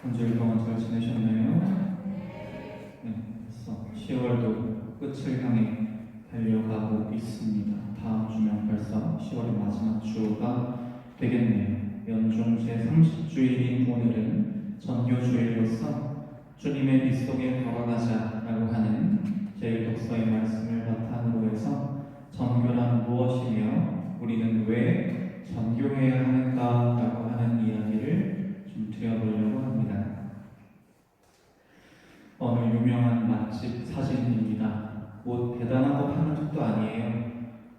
한 주일 동안 잘 지내셨나요? 네, 벌써 10월도 끝을 향해 달려가고 있습니다. 다음 주면 벌써 10월의 마지막 주가 되겠네요. 연중 제30주일인 오늘은 전교주일로서 주님의 빛 속에 걸어가자라고 하는 제1독서의 말씀을 바탕으로 해서 전교란 무엇이며 우리는 왜 전교해야 하는가라고 하는 이야기를 좀 드려보려고 합니다. 어느 유명한 맛집 사진입니다. 뭐 대단한 거 파는 집도 아니에요.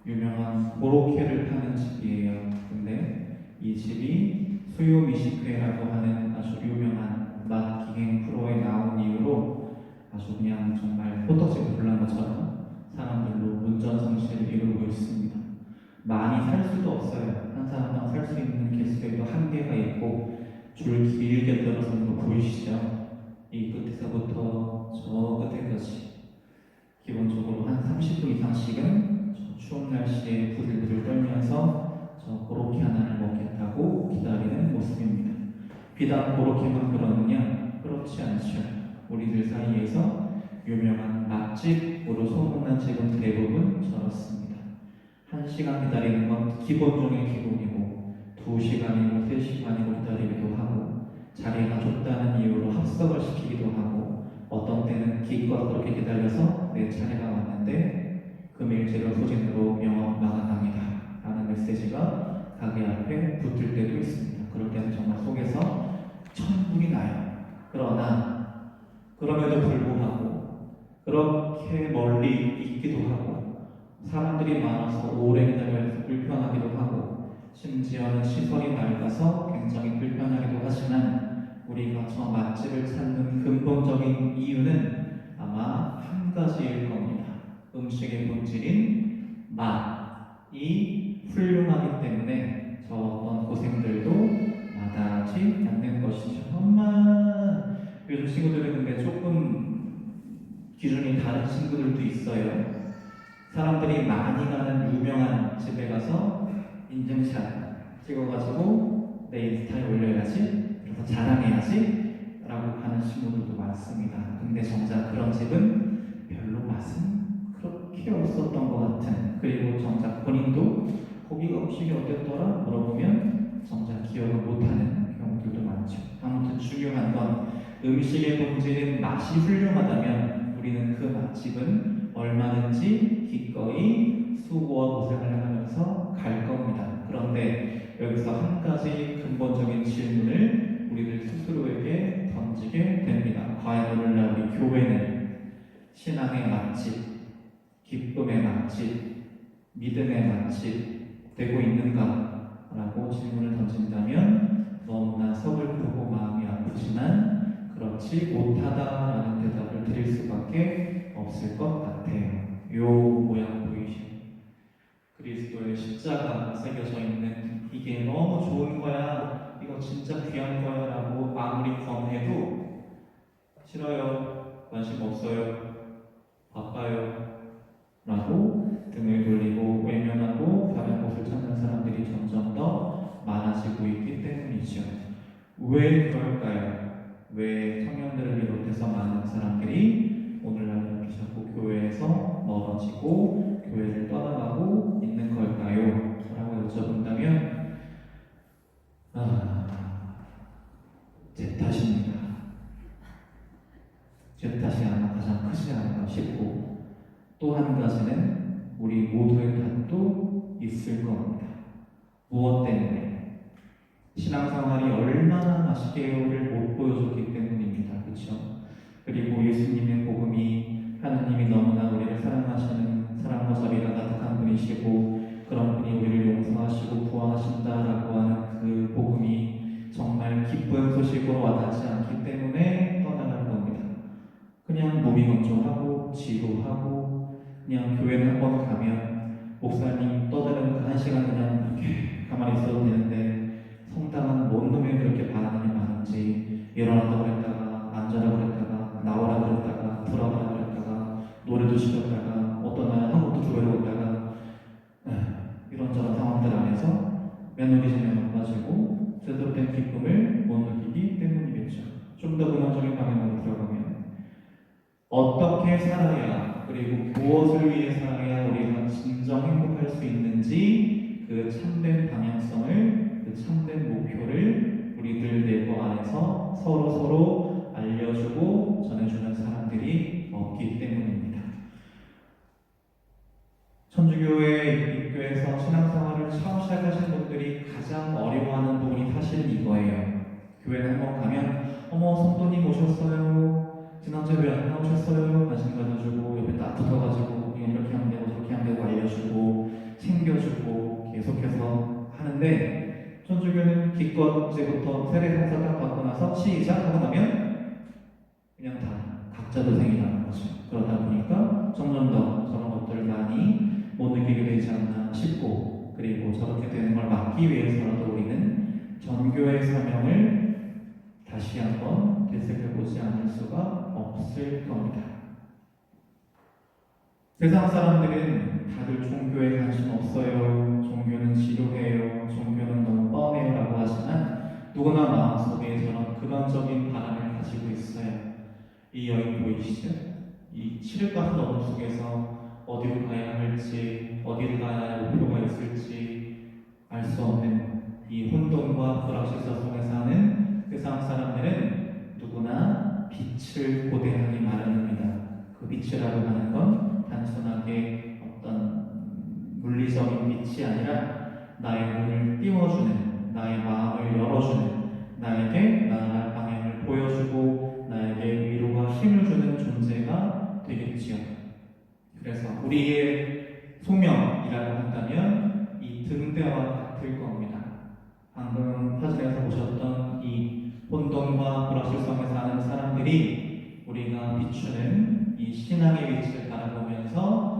유명한 고로케를 파는 집이에요. 근데 이 집이 수요 미식회라고 하는 아주 유명한 맛 기행 프로에 나온 이후로 아주 그냥 정말 호떡집 불난 것처럼 사람들로 문전성시를 이루고 있습니다. 많이 살 수도 없어요. 한 사람당 살 수 있는 개수에도 한계가 있고 줄 길게 들어서는 거 보이시죠? 이 끝에서부터 저 끝에까지 기본적으로 한 30분 이상씩은 저 추운 날씨에 부들부들 떨면서 저 고로케 하나를 먹겠다고 기다리는 모습입니다. 비단 고로케만 그러느냐? 그렇지 않죠. 우리들 사이에서 유명한 맛집으로 소문난 집은 대부분 저렇습니다. 1시간 기다리는 건 기본 중의 기본이고 2시간이고 3시간이고 기다리기도 하고 자리가 좁다는 이유로 합석을 시키기도 하고 어떤 때는 기껏 그렇게 기다려서 내 차례가 왔는데 금일제로 소진으로 영업 마감합니다 라는 메시지가 가게 앞에 붙을 때도 있습니다. 그럴 때는 정말 속에서 천불이 나요. 그럼에도 불구하고 그렇게 멀리 있기도 하고 사람들이 많아서 오래 기다려야 해서 불편하기도 하고 심지어는 시설이 낡아서 굉장히 불편하기도 하지만 우리가 저 맛집을 찾는 근본적인 이유는 아마 한 가지일 겁니다. 음식의 본질인 맛이 훌륭하기 때문에 저 어떤 고생들도 마다하지 않는 것이죠. 엄마 요즘 친구들은 근데 조금 기준이 다른 친구들도 있어요. 사람들이 많이 가는 유명한 집에 가서 인증샷 찍어가지고 내 인스타에 올려야지, 그래서 자랑해야지 라고 하는 친구들도 많습니다. 근데 정작 그런 집은 별로 맛은 그렇게 없었던 것 같은, 그리고 정작 본인도 거기가 음식이 어땠더라 물어보면 정작 기억을 못하는 경우들도 많죠. 아무튼 중요한 건 음식의 본질은 맛이 훌륭하다면 우리는 그 맛집은 얼마든지 기꺼이 수고와 고생을 하면서 갈 겁니다. 그런데 여기서 한 가지 근본적인 질문을 우리들 스스로에게 던지게 됩니다. 과연 오늘날 우리 교회는 신앙의 맛집, 기쁨의 맛집, 믿음의 맛집 되고 있는가? 라고 질문을 던진다면 너무나 서글프고 마음이 아프지만 그렇지 못하다라는 대답을 드릴 수밖에 없을 것 같아요. 요 모양 보이시죠? 그리스도의 십자가 새겨져 있는 이게 너무 좋은 거야, 이거 진짜 귀한 거야 라고 아무리 권해도 싫어요, 관심 없어요, 바빠요 라고 등을 돌리고 외면하고 다른 곳을 찾는 사람들이 점점 더 많아지고 있기 때문이죠. 왜 그럴까요? 왜 청년들을 비롯해서 많은 사람들이 오늘날 이렇게 자꾸 교회에서 멀어지고 교회를 떠나가고 있는 걸까요? 라고 여쭤본다면 제 탓입니다. 제 탓이 아마 가장 크지 않을까 싶고 또 한 가지는 우리 모두의 탓도 있을 겁니다. 무엇 때문에? 신앙생활이 얼마나 맛있게요를 못 보여줬기 때문입니다. 그렇죠? 그리고 예수님의 복음이 하나님이 너무나 우리를 사랑하시는 사랑과 자비가 가득한 분이시고 그런 분이 우리를 용서하시고 구원하신다라고 하는 그 복음이 정말 기쁜 소식으로 와닿지 않기 때문에 떠나가는 겁니다. 그냥 몸이 건조하고 지루하고 그냥 교회는 한 번 가면 목사님 떠드는 그 1시간 그냥 이렇게 가만히 있어도 되는데 성당은 뭔 놈이 그렇게 반응이 많은지 일어나다 그랬다가 앉아라 그랬다가 나오라 그랬다가 들어가라 그랬다가 노래도 시켰다가 어떤 날은 한국도 교회로 오다가 이런저런 상황들 안에서 매너리즘에 못 빠지고 제대로 된 기쁨을 못 느끼기 때문이겠죠. 살아야, 그리고 무엇을 위해 살아야 우리가 진정 행복할 수 있는지 그 참된 방향성을, 그 참된 목표를 우리들 내부 안에서 서로 알려주고 전해주는 사람들이 없기 때문입니다. 천주교회 입교해서 신앙생활을 처음 시작하신 분들이 가장 어려워하는 부분이 사실은 이거예요. 교회를 한번 가면 어머 성도님 오셨어요. 지난주에 왜 안 나오셨어요? 관심 가져주고 옆에 딱 붙어가지고 이렇게 하면 되고 저렇게 하면 되고 알려주고 챙겨주고 계속해서 하는데, 천주교는 기껏 이제부터 세례성사 딱 받고 나서 시작 하고 나면 그냥 다 각자 도생이 나는 거죠. 그러다 보니까 점점 더 저런 것들을 많이 못 느끼게 되지 않나 싶고, 그리고 저렇게 되는 걸 막기 위해서라도 우리는 전교의 사명을 다시 한번 되새겨보지 않을 수가 없을 겁니다. 세상 사람들은 다들 종교에 관심 없어요, 종교는 지루해요, 종교는 너무 뻔해요 라고 하지만 누구나 마음속에 저런 근원적인 바람을 가지고 있어요. 이 여인 보이시죠? 이 칠흑같은 어둠 속에서 어디로 가야 할지, 어디를 가야 할 목표가 있을지 알 수 없는 이 혼돈과 불확실성 속에 사는 세상 사람들은 누구나 빛을 고대하기 마련입니다. 그 빛이라고 하는 건 단순하게 어떤 물리적인 빛이 아니라 나의 눈을 띄워주는, 나의 마음을 열어주는, 나에게 나아갈 방향을 보여주고 나에게 위로와 힘을 주는 존재가 되겠지요. 그래서 우리의 소명이라고 한다면 이 등대와 같을 겁니다. 방금 사진에서 보셨던 이 혼돈과 불확실성에 사는 사람들이 우리가 비추는 이 신앙의 빛을 바라보면서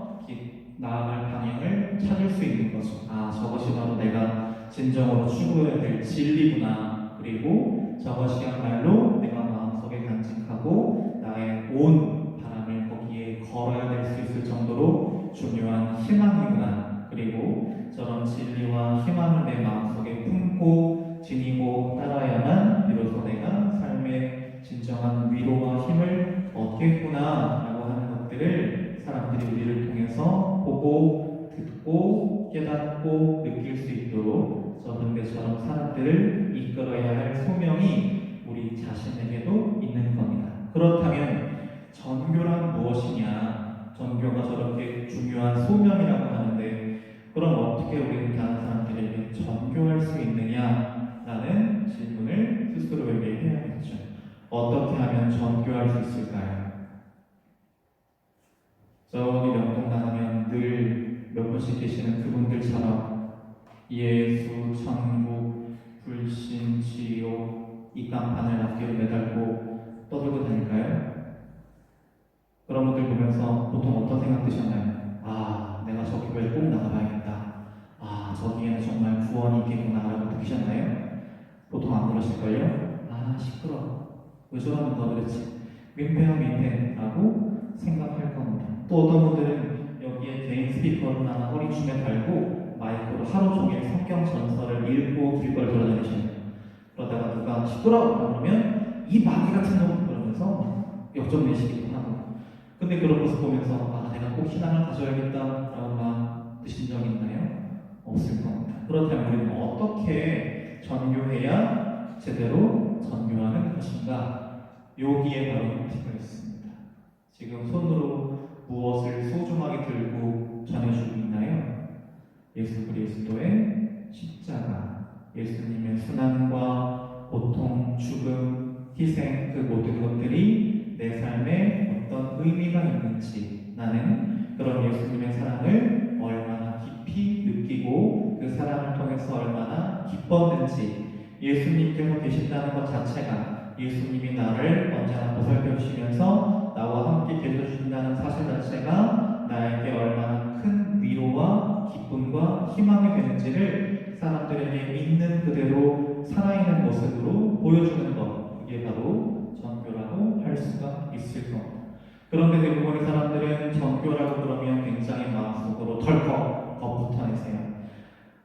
나아갈 방향을 찾을 수 있는 거죠. 아, 저것이 바로 내가 진정으로 추구해야 될 진리구나. 그리고 저것이야말로 내가 마음속에 간직하고 나의 온 바람을 거기에 걸어야 될 수 있을 정도로 중요한 희망이구나. 그리고 저런 진리와 희망을 내 마음속에 품고 지니고 따라야만 비로소 내가 삶의 진정한 위로와 힘을 얻겠구나 라고 하는 것들을 사람들이 우리를 통해서 보고 듣고 깨닫고 느낄 수 있도록 저런 사람들을 이끌어야 할 소명이 우리 자신에게도 있는 겁니다. 그렇다면 전교란 무엇이냐? 전교가 저렇게 중요한 소명이라고 하는데 그럼 어떻게 우리는 다른 사람들에게 전교할 수 있느냐라는 질문을 스스로에게 해야겠죠. 어떻게 하면 전교할 수 있을까요? 저기 명동 나가면 늘 몇 분씩 계시는 그분들처럼 예수, 천국, 불신, 지옥 이 깜판을 앞뒤로 매달고 떠들고 다닐까요? 그런 분들 보면서 보통 어떤 생각 드셨나요? 아, 내가 저 교회에 꼭 나가봐야겠다. 아, 저기에는 정말 구원이 있겠구나 라고 느끼셨나요? 보통 안 그러실걸요? 아, 시끄러워. 왜 저러는 거 그렇지? 민폐라고 생각할 겁니다. 또 어떤 분들은 여기에 개인 스피커를 하나 허리춤에 달고 마이크로 하루 종일 성경 전설을 읽고 길거리 돌아다니셔요. 그러다가 누가 시끄러워 그러면 이 마귀 같은 놈 그러면서 역정내시기도 하고. 근데 그런 모습 보면서 아, 내가 꼭 신앙을 가져야겠다라고 마음 드신 적 있나요? 없을 겁니다. 그렇다면 우리는 어떻게 전교해야 제대로 전교하는 것인가? 여기에 바로 힌트가 있습니다. 지금 손으로 무엇을 소중하게 들고 전해주고 있나요? 예수 그리스도의 십자가, 예수님의 순환과 고통, 죽음, 희생 그 모든 것들이 내 삶에 어떤 의미가 있는지, 나는 그런 예수님의 사랑을 얼마나 깊이 느끼고 그 사랑을 통해서 얼마나 기뻤는지, 예수님께서 계신다는 것 자체가, 예수님이 나를 언제나 보살펴 주시면서 나와 함께 계셔주신다는 사실 자체가 나에게 얼마나 큰 위로와 기쁨과 희망이 되는지를 사람들에게 있는 그대로 살아있는 모습으로 보여주는 것, 그게 바로 전교라고 할 수가 있을 겁니다. 그런데 대부분의 사람들은 전교라고 그러면 굉장히 마음속으로 덜컥 겁부터내세요.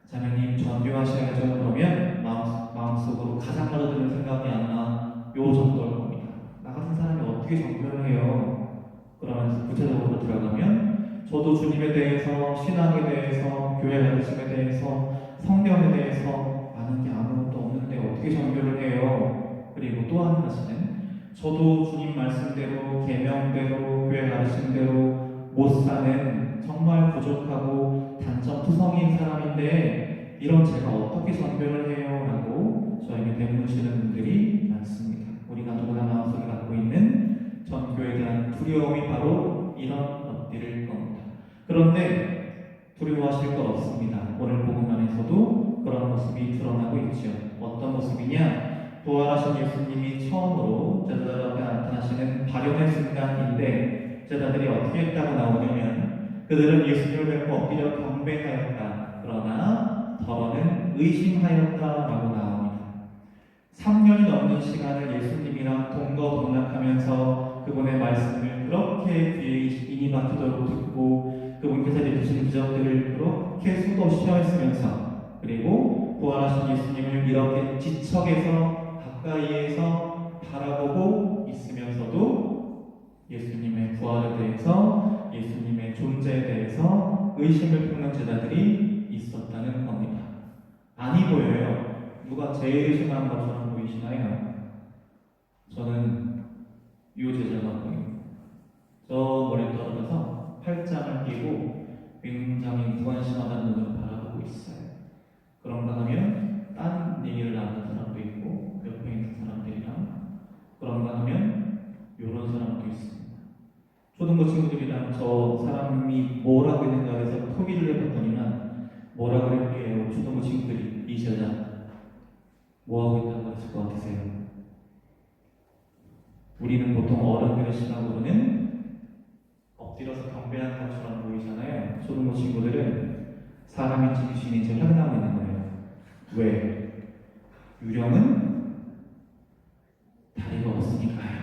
자매님 전교하셔야죠. 그러면 마음속으로 가장 먼저 드는 생각이 아마 요 정도일 겁니다. 나 같은 사람이 어떻게 전교를 해요? 그러면서 구체적으로 들어가면 저도 주님에 대해서, 신앙에 대해서, 교회 가르침에 대해서, 성경에 대해서 아는 게 아무것도 없는데 어떻게 정교를 해요? 그리고 또 한 가지는 저도 주님 말씀대로, 계명대로, 교회 가르침대로 못 사는 정말 부족하고 단점투성이인 사람인데 이런 제가 어떻게 정교를 해요? 라고 저에게 되묻으시는 분들이 많습니다. 우리가 누구나 마음속에 갖고 있는 전교에 대한 두려움이 바로 이런 것들일 겁니다. 그런데 두려워하실 것 없습니다. 오늘 복음 안에서도 그런 모습이 드러나고 있죠. 어떤 모습이냐? 부활하신 예수님이 처음으로 제자들 앞에 나타나시는 발현의 순간인데 제자들이 어떻게 했다고 나오냐면 그들은 예수님을 뵙고 엎드려 경배하였다. 그러나 더러는 의심하였다라고 나옵니다. 3년이 넘는 시간을 예수님이랑 동거동락하면서 그분의 말씀을 그렇게 귀에 인이 박히도록 듣고 그분께서 해주신 기적들을 그렇게 수도 없이 시험했으면서 그리고 부활하신 예수님을 이렇게 지척에서 가까이에서 바라보고 있으면서도 예수님의 부활에 대해서 예수님의 존재에 대해서 의심을 품는 제자들이 있었다는 겁니다. 아니 보여요. 누가 제일 의심하는 것처럼 보이시나요? 저는 이 제자가 보여요. 저 머리 떨어져서 팔짱을 끼고 굉장히 무관심하다는 눈으로 바라보고 있어요. 그런가 하면 딴 얘기를 나누는 사람도 있고 옆에 있는 사람들이랑 그런가 하면 이런 사람도 있습니다. 초등부 친구들이랑 저 사람이 뭘 하고 있는가 해서 토기를 해봤더니만 뭐라 그랬게요. 초등부 친구들이 이 제자 뭐 하고 있다고 했을 것 같으세요? 우리는 보통 어른들의 시각으로는 엎드려서 경배하는 것처럼 보이잖아요. 초등부 친구들은 사람인지 귀신인지 확인하고 있는 거예요. 왜? 유령은 다리가 없으니까요.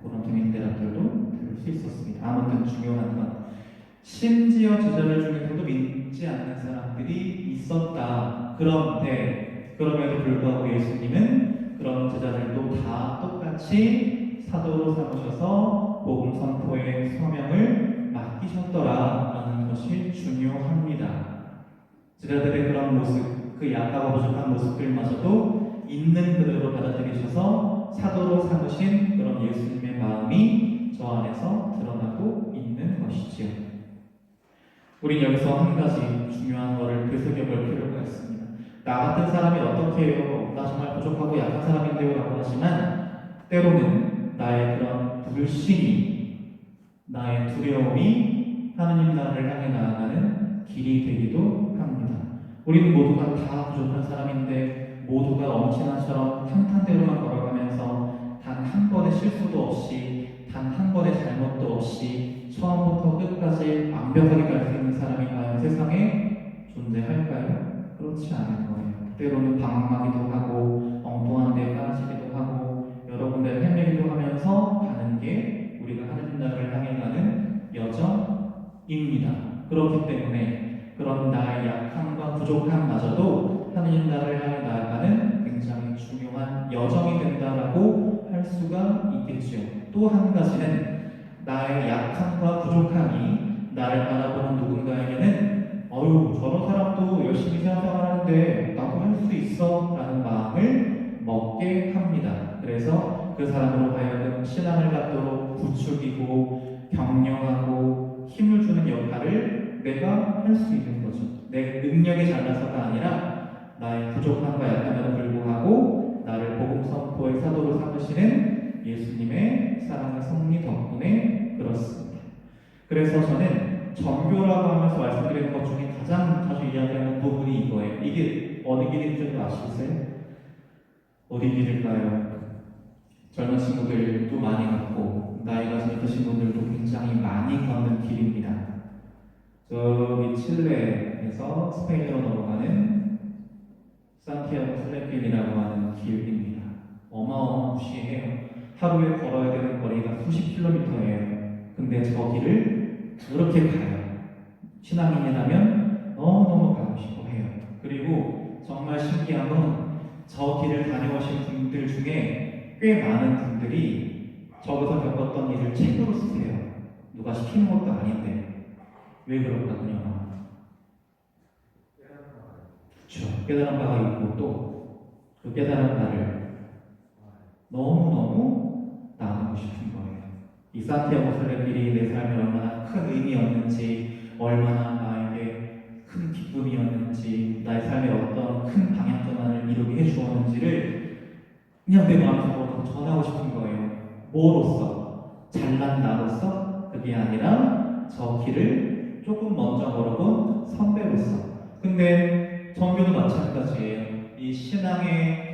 그런 재밌는 대답들도 들을 수 있었습니다. 아무튼 중요한 건 심지어 제자들 중에서도 믿지 않는 사람들이 있었다. 그런데 그럼에도 불구하고 예수님은 그런 제자들도 다 똑같이 사도로 삼으셔서 복음 선포의 소명을 맡기셨더라라는 것이 중요합니다. 제자들의 그런 모습, 그 약하고 부족한 모습들마저도 있는 그대로 받아들이셔서 사도로 삼으신 그런 예수님의 마음이 저 안에서 드러나고 있는 것이지요. 우린 여기서 한 가지 중요한 것을 되새겨볼 필요가 있습니다. 나 같은 사람이 어떻게 해요? 나 정말 부족하고 약한 사람인데요 라고 하지만 때로는 나의 그런 불신이, 나의 두려움이 하느님 나라를 향해 나아가는 길이 되기도 합니다. 우리는 모두가 다 부족한 사람인데 모두가 엄친아처럼 탄탄대로만 걸어가면서 단 한 번의 실수도 없이 단 한 번의 잘못도 없이 처음부터 끝까지 완벽하게 갈 수 있는 사람이 과연 세상에 존재할까요? 그렇지 않을 거예요. 때로는 방황하기도 하고 엉뚱한 데 빠지기도 하고 여러 군데 헤매기도 하면서 가는 게 우리가 하느님 나라를 향해 가는 여정입니다. 그렇기 때문에 그런 나의 약함과 부족함마저도 하느님 나라를 향해 나아가는 굉장히 중요한 여정이 된다라고 할 수가 있겠죠. 또 한 가지는 나의 약함과 부족함이 나를 바라보는 누군가에게는 저런 사람도 열심히 생활하는데 나도 할 수 있어 라는 마음을 먹게 합니다. 그래서 그 사람으로 하여금 신앙을 갖도록 부추기고 격려하고 힘을 주는 역할을 내가 할 수 있는 거죠. 내 능력이 잘나서가 아니라 나의 부족함과 약함에도 불구하고 나를 복음 선포의 사도로 삼으시는 예수님의 사랑과 섭리 덕분에 그렇습니다. 그래서 저는 전교라고 하면서 말씀드리는 것 중에 가장 자주 이야기하는 부분이 이거예요. 이게 어느 길인지 좀 아시겠어요? 어디 길일까요? 젊은 친구들도 많이 걷고 나이가 좀 드신 분들도 굉장히 많이 걷는 길입니다. 저기 칠레에서 스페인으로 넘어가는 산티아고 순례길이라고 하는 길입니다. 어마어마무시해요. 하루에 걸어야 되는 거리가 수십 킬로미터예요. 근데 저 길을 그렇게 가요. 신앙인이라면 너무너무 가고 싶어 해요. 그리고 정말 신기한 건 저 길을 다녀오신 분들 중에 꽤 많은 분들이 적어서 겪었던 일을 책으로 쓰세요. 누가 시키는 것도 아닌데. 왜 그럴까, 그녀가? 그렇죠. 깨달은 바가 있고 또 그 깨달은 바를 너무너무 나누고 싶은 거예요. 이 산티아고 순례길이 내 삶에 얼마나 큰 의미였는지, 얼마나 나에게 큰 기쁨이었는지, 나의 삶에 어떤 큰 방향 전환을 이루게 해주었는지를 그냥 내 마음속으로 전하고 싶은 거예요. 뭐로써? 잘난 나로서? 그게 아니라 저 길을 조금 먼저 걸어본 선배로서. 근데 전교도 마찬가지예요. 이 신앙의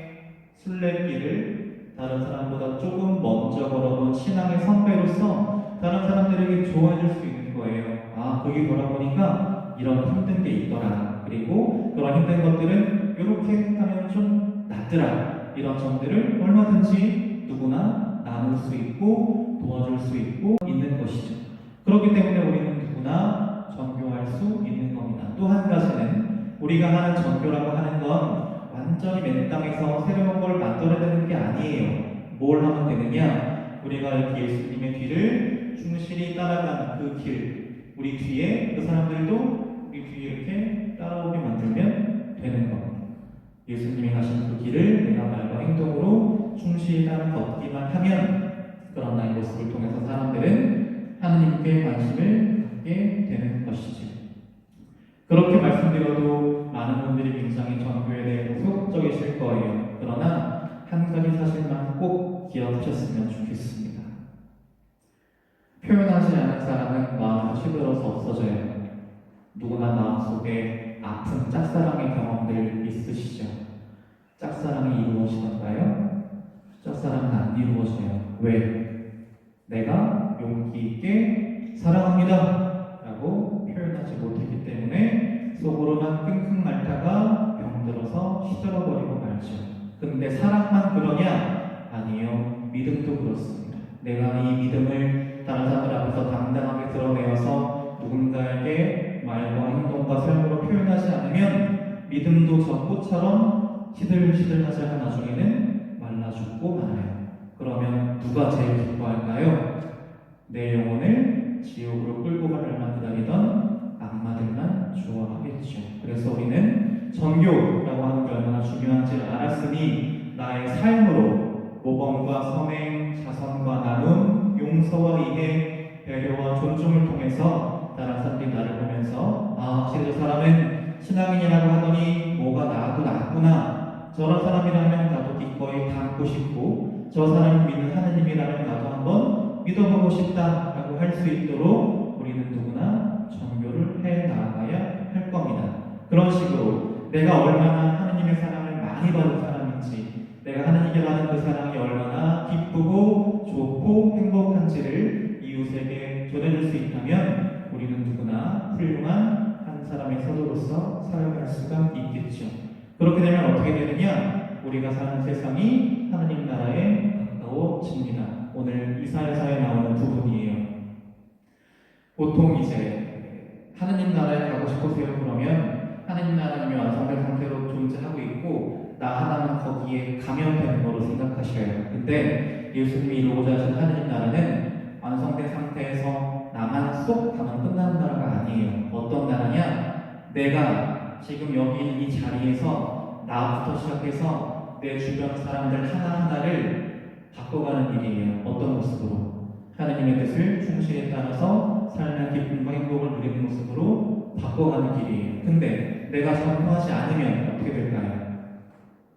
순례길을 다른 사람보다 조금 먼저 걸어본 신앙의 선배로서 다른 사람들에게 조언해줄 수 있는 거예요. 아, 거기 돌아보니까 이런 힘든 게 있더라. 그리고 그런 힘든 것들은 이렇게 하면 좀 낫더라. 이런 점들을 얼마든지 누구나 나눌 수 있고 도와줄 수 있고 있는 것이죠. 그렇기 때문에 우리는 누구나 전교할 수 있는 겁니다. 또 한 가지는 우리가 하는 전교라고 하는 건 완전히 맨 땅에서 새로운 걸 만들어내는 게 아니에요. 뭘 하면 되느냐? 우리가 이렇게 예수님의 뒤를 충실히 따라가는 그 길, 우리 뒤에 그 사람들도 우리 뒤에 이렇게 따라오게 만들면 되는 겁니다. 예수님이 가신 그 길을 내가 말과 행동으로 충실히 따라 걷기만 하면 그런 나의 모습을 통해서 사람들은 하나님께 관심을 갖게 되는 것이죠. 그렇게 말씀드려도 많은 분들이 굉장히 전교에 대해 소극적이실 거예요. 그러나 한 가지 사실만 꼭 기억하셨으면 좋겠습니다. 표현하지 않은 사람은 마음에서 시들어서 없어져요. 누구나 마음속에 아픈 짝사랑의 경험들 있으시죠? 짝사랑이 이루어지던가요? 짝사랑은 안 이루어져요. 왜? 내가 용기 있게 사랑합니다 라고 표현하지 못했기 때문에 속으로만 끙끙 앓다가 병들어서 시들어버리고 말죠. 근데 사랑만 그러냐? 아니요. 믿음도 그렇습니다. 내가 이 믿음을 다른 사람들 앞에서 당당하게 드러내어서 누군가에게 말과 행동과 삶으로 표현하지 않으면 믿음도 저 꽃처럼 시들시들하다가 나중에는 말라 죽고 말아요. 그러면 누가 제일 기뻐할까요? 내 영혼을 지옥으로 끌고 갈 날만 기다리던 악마들만 좋아하겠죠. 그래서 우리는 전교라고 하는 게 얼마나 중요한지를 알았으니 나의 삶으로 모범과 선행, 자선과 나눔, 용서와 이해, 배려와 존중을 통해서 다른 사람들이 나를 보면서 아, 확실히 저 사람은 신앙인이라고 하더니 뭐가 나도 낫구나. 저런 사람이라면 나도 기꺼이 닮고 싶고 저 사람이 믿는 하나님이라면 나도 한번 믿어보고 싶다라고 할 수 있도록 우리는 누구나 전교를 해 나가야 할 겁니다. 그런 식으로 내가 얼마나 하나님의 사랑을 많이 받은 사람인지 내가 하나님께 받은 그 사랑이 얼마나 기쁘고 좋고 행복한지를 이웃에게 전해줄 수 있다면 우리는 누구나 훌륭한 한 사람의 사도로서 살아갈 수가 있겠죠. 그렇게 되면 어떻게 되느냐? 우리가 사는 세상이 하나님 나라에 가까워집니다. 오늘 이사야서에 나오는 부분이에요. 보통 이제 하나님 나라에 가고 싶으세요? 그러면 하나님 나라님이 완성된 상태로 존재하고 있고 나 하나는 거기에 가면 되는 거로 생각하셔요. 근데 예수님이 이루고자 하신 하나님 나라는 완성된 상태에서 나만 쏙 가면 끝나는 나라가 아니에요. 어떤 나라냐? 내가 지금 여기 있는 이 자리에서 나부터 시작해서 내 주변 사람들 하나하나를 바꿔가는 일이에요. 어떤 모습으로? 하나님의 뜻을 충실히 따라서 삶의 기쁨과 행복을 누리는 모습으로 바꿔가는 길이에요. 근데 내가 전도하지 않으면 어떻게 될까요?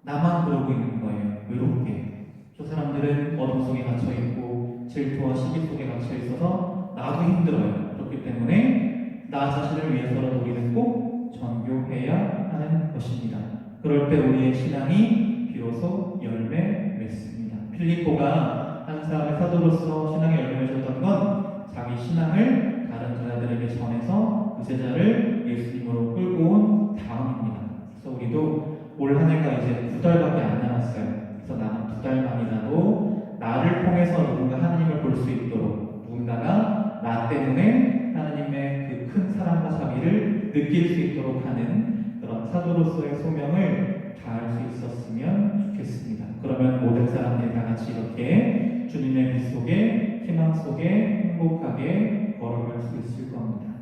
나만 그러고 있는 거예요. 외롭게. 저 사람들은 어둠 속에 갇혀있고 질투와 시기 속에 갇혀있어서 나도 힘들어요. 그렇기 때문에 나 자신을 위해서라도 우리는 꼭 전교해야 하는 것입니다. 그럴 때 우리의 신앙이 비로소 열매 맺습니다. 필리포가 한 사람의 사도로서 신앙의 열매를 맺었던 건 자기 신앙을 다른 제자들에게 전해서 그 제자를 예수님으로 끌고 온 다음입니다. 그래서 우리도 올 한 해가 이제 2달밖에 안 남았어요. 그래서 나는 2달만이라도 나를 통해서 누군가 하나님을 볼 수 있도록 누군가가 나 때문에 하나님의 그 큰 사랑과 자비를 느낄 수 있도록 하는 그런 사도로서의 소명을 다할 수 있었으면 좋겠습니다. 그러면 모든 사람들이 다 같이 이렇게 주님의 미 속에 희망 속에 행복하게 걸어갈 수 있을 겁니다.